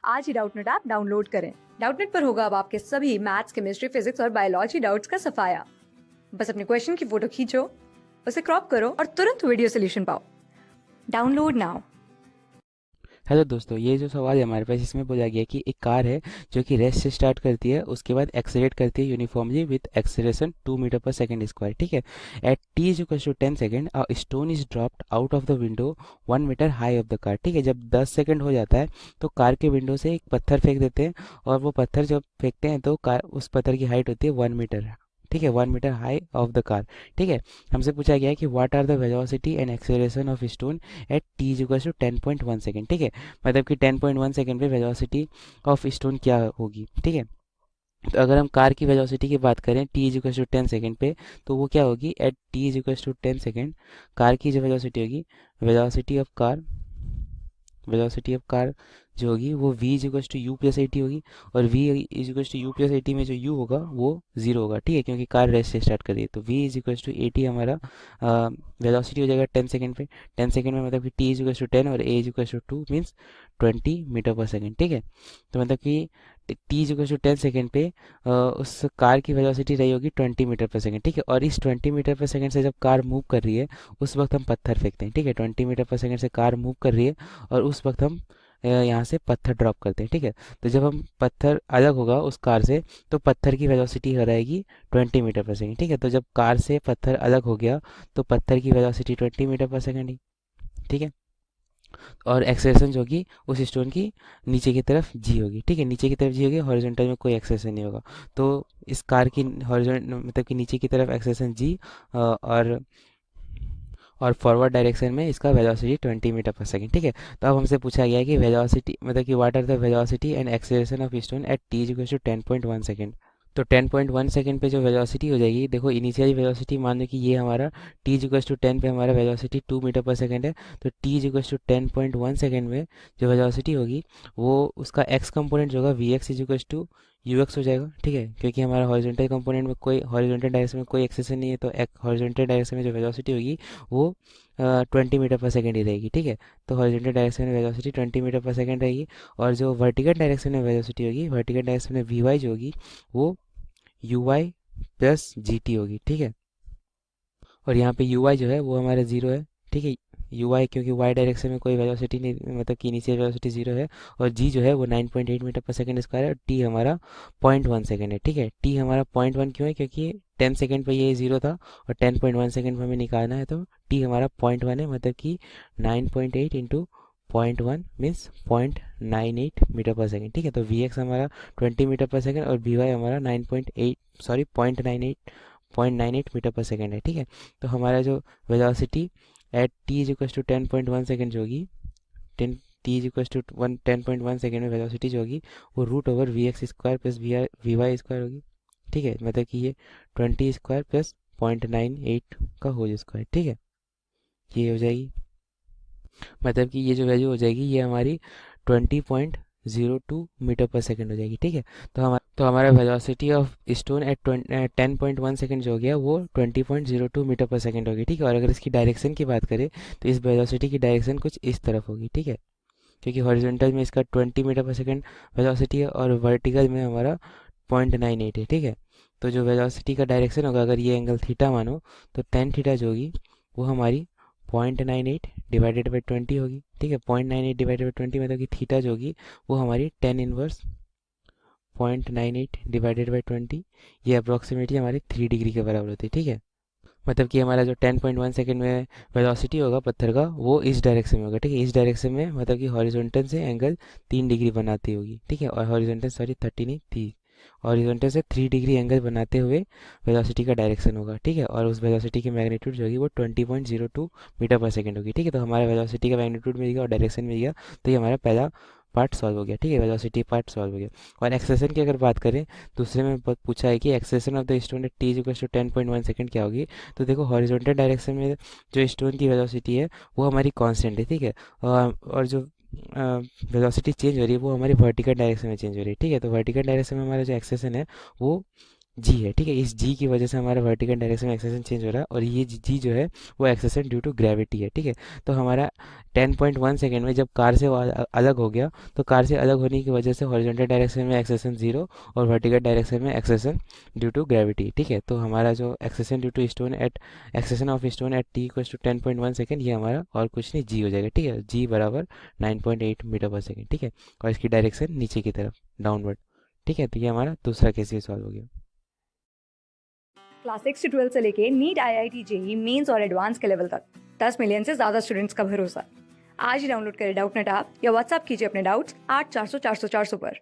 आज ही Doubtnut app download करें। Doubtnut पर होगा अब आपके सभी मैथ्स, केमिस्ट्री, फिजिक्स और बायोलॉजी डाउट्स का सफाया। बस अपने क्वेश्चन की फोटो खींचो, उसे क्रॉप करो और तुरंत वीडियो सोल्यूशन पाओ। Download now. हेलो दोस्तों, ये जो सवाल है हमारे पास, इसमें बोला गया कि एक कार है जो कि रेस्ट से स्टार्ट करती है, उसके बाद एक्सेलरेट करती है यूनिफॉर्मली विथ एक्सेलरेशन 2 मीटर पर सेकंड स्क्वायर। ठीक है। At t is equal to 10 second a stone is dropped out of the window 1 metre high of the car. ठीक है। जब 10 सेकंड हो जाता है तो कार के विंडो से एक पत्थर फेंक देते हैं, और वो पत्थर जब फेंकते हैं तो कार, उस पत्थर की हाइट होती है 1 मीटर। ठीक है, 1 metre high of the car. ठीक है। हमसे पूछा गया है कि what are the velocity and acceleration of stone at t is equal to 10.1 second. ठीक है। मतलब कि 10.1 सेकेंड पे वेलोसिटी ऑफ स्टोन क्या होगी। ठीक है। तो अगर हम कार की वेलोसिटी की बात करें t is equal to 10 second पे, तो वो क्या होगी, at t is equal to 10 second car की जो वेलोसिटी होगी, velocity of car velocity of car जो होगी वो v is equal to u plus a t होगी। और v is equal to u plus a t में जो u होगा वो 0 होगा। ठीक है, क्योंकि कार रेस्ट से स्टार्ट कर रही है। तो v is equal to a t हमारा वेलोसिटी हो जाएगा 10 सेकेंड पे। 10 सेकेंड में मतलब कि t इज इक्वल टू 10 और a is equal to 2 means 20 metre पर सेकेंड। ठीक है। तो मतलब कि t is equal to 10 second पे उस कार की वेलोसिटी रही होगी 20 मीटर पर सेकेंड। ठीक है। और इस 20 मीटर पर सेकेंड से जब कार मूव कर रही है उस वक्त हम पत्थर फेंकते हैं। ठीक है। 20 मीटर पर सेकेंड से कार मूव कर रही है और उस वक्त हम यहाँ से पत्थर ड्रॉप करते हैं। ठीक है। तो जब हम पत्थर अलग होगा उस कार से तो पत्थर की वेलोसिटी हो रहेगी 20 मीटर पर सेकेंड। ठीक है। तो जब कार से पत्थर अलग हो गया तो पत्थर की वेलोसिटी 20 मीटर पर सेकेंड ही। ठीक है। और एक्सेलेरेशन जो होगी उस स्टोन की नीचे की तरफ जी होगी। ठीक है। नीचे की तरफ जी होगी, हॉरिजॉन्टल में कोई एक्सेलेरेशन नहीं होगा। तो इस कार की हॉरिजॉन्टल मतलब कि नीचे की तरफ एक्सेलेरेशन जी, और फॉरवर्ड डायरेक्शन में इसका वेलोसिटी 20 मीटर पर सेकंड। ठीक है। तो अब हमसे पूछा गया है कि वेलोसिटी मतलब कि what are the velocity and acceleration of stone at t equal to 10.1 second. तो 10.1 सेकंड पे जो वेलोसिटी हो जाएगी, देखो इनिशियल वेलोसिटी मान लो कि ये हमारा टी इक्वल टू 10 पे हमारा वेलोसिटी 2 मीटर पर सेकंड है। तो टी इक्वल टू 10.1 सेकंड में जो वेलोसिटी होगी वो उसका एक्स कंपोनेंट जो होगा v x equal to u x हो जाएगा। ठीक है। क्योंकि हमारा हॉरिजॉन्टल कंपोनेंट में कोई हॉरिजॉन्टल डायरेक्शन में कोई एक्सेशन नहीं है, तो हॉरिजॉन्टल डायरेक्शन में जो वेलोसिटी होगी वो 20 मीटर पर सेकेंड ही रहेगी। ठीक है। तो हॉरिजॉन्टल डायरेक्शन में वेलोसिटी 20 मीटर पर सेकेंड रहेगी। और जो वर्टिकल डायरेक्शन में वेलोसिटी होगी, वर्टिकल डायरेक्शन में वी वाई जो होगी वो u y plus g t होगी। ठीक है। और यहाँ पे यू वाई जो है वो हमारा जीरो है। ठीक है। यू वाई क्योंकि वाई डायरेक्शन में कोई वेलोसिटी नहीं, मतलब कि इनिशियल वेलोसिटी जीरो है। और जी जो है वो 9.8 मीटर पर सेकंड स्क्वायर है। और टी हमारा 0.1 सेकंड है। ठीक है। टी हमारा 0.1 क्यों है, क्योंकि 10 सेकंड पे ये जीरो था और 10.1 सेकंड पे हमें निकालना है, तो टी हमारा 0.1 है। मतलब कि 9.8 इंटू 0.1 मीन्स 0.98 मीटर पर सेकंड। ठीक है। तो वी एक्स हमारा 20 मीटर पर सेकंड और वी वाई हमारा 9.8 सॉरी 0.98 मीटर पर सेकंड है। ठीक है। तो हमारा जो velocity at t is equal to 10.1 second जो होगी, 10 t is equal to 10.1 second में वेलोसिटी जो होगी वो root over v x square plus v y square होगी। ठीक है। मतलब कि ये 20 स्क्वायर प्लस 0.98 का होल स्क्वायर। ठीक है। ये हो जाएगी, मतलब कि ये जो वैल्यू हो जाएगी ये हमारी 20.02 मीटर पर सेकंड हो जाएगी। ठीक है। तो हमारा velocity of stone eight 10.1 second जो हो गया वो 20.02 मीटर पर सेकंड होगी। ठीक है। और अगर इसकी डायरेक्शन की बात करें तो इस वेलोसिटी की डायरेक्शन कुछ इस तरफ होगी। ठीक है। क्योंकि हॉरिजॉन्टल में इसका 20 मीटर पर सेकंड वेलोसिटी है और वर्टिकल में हमारा 0.98 है। ठीक है। तो जो वेलोसिटी का डायरेक्शन होगा, अगर ये एंगल थीटा मानो, तो टेन थीटा जो होगी वो हमारी 0.98 डिवाइडेड बाई 20 होगी। ठीक है। 0.98 डिवाइडेड बाई 20 मतलब कि थीटा जो होगी वो हमारी 10 इनवर्स 0.98 डिवाइडेड बाई 20, ये अप्रोक्सीमेटली हमारी 3 डिग्री के बराबर होती है। ठीक है। मतलब कि हमारा जो 10.1 सेकंड में वेलोसिटी होगा पत्थर का वो इस डायरेक्शन में होगा। ठीक है। इस डायरेक्शन में मतलब कि हॉरिजॉन्टल से एंगल 3 डिग्री बनाती होगी। ठीक है। और हॉरिजॉन्टल सॉरी 30 नहीं 30, हॉरिजॉन्टल से 3 डिग्री एंगल बनाते हुए वेलोसिटी का डायरेक्शन होगा। ठीक है। और उस वेलोसिटी की मैग्नीट्यूड जो होगी वो 20.02 मीटर पर सेकंड होगी। ठीक है। तो हमारा वेलोसिटी का मैग्नीट्यूड मिल गया और डायरेक्शन मिल गया। तो ये हमारा पहला पार्ट सॉल्व हो गया। ठीक है। वेलोसिटी पार्ट सॉल्व हो गया। और एक्सेलेरेशन की अगर बात करें, दूसरे में पूछा है कि acceleration of the stone at t is equal to 10.1 second क्या होगी। तो देखो हॉरिजॉन्टल डायरेक्शन में जो स्टोन की वेलोसिटी है वो हमारी कांस्टेंट है। ठीक है। और जो वेलोसिटी चेंज हो रही है वो हमारी वर्टिकल डायरेक्शन में चेंज हो रही है। ठीक है। तो वर्टिकल डायरेक्शन में हमारा जो एक्सेलेरेशन है वो जी है, ठीक है। इस जी की वजह से हमारा वर्टिकल डायरेक्शन में एक्सेलेरेशन चेंज हो रहा है, और ये जी जो है वो एक्सेलेरेशन ड्यू टू ग्रेविटी है, ठीक है। तो हमारा 10.1 सेकेंड में जब कार से वो अलग हो गया, तो कार से अलग होने की वजह से हॉरिजॉन्टल डायरेक्शन में एक्सेलेरेशन 0 और वर्टिकल डायरेक्शन में एक्सेलेरेशन ड्यू टू ग्रेविटी, ठीक है। तो हमारा जो acceleration due to stone at acceleration of stone at t equals to 10.1 second, ये हमारा और कुछ नहीं जी हो जाएगा, ठीक है। जी बराबर 9.8 मीटर पर सेकेंड, ठीक है। और इसकी डायरेक्शन नीचे की तरफ, डाउनवर्ड, ठीक है। तो ये हमारा दूसरा केस ये सॉल्व हो गया। क्लास 6 से 12 से लेके नीट, IIT, जेई मेंस और एडवांस के लेवल तक 10 मिलियन से ज्यादा स्टूडेंट्स का भरोसा। आज ही डाउनलोड करें डाउटनेट ऐप या व्हाट्सएप कीजिए अपने डाउट्स 8400 400 400 पर।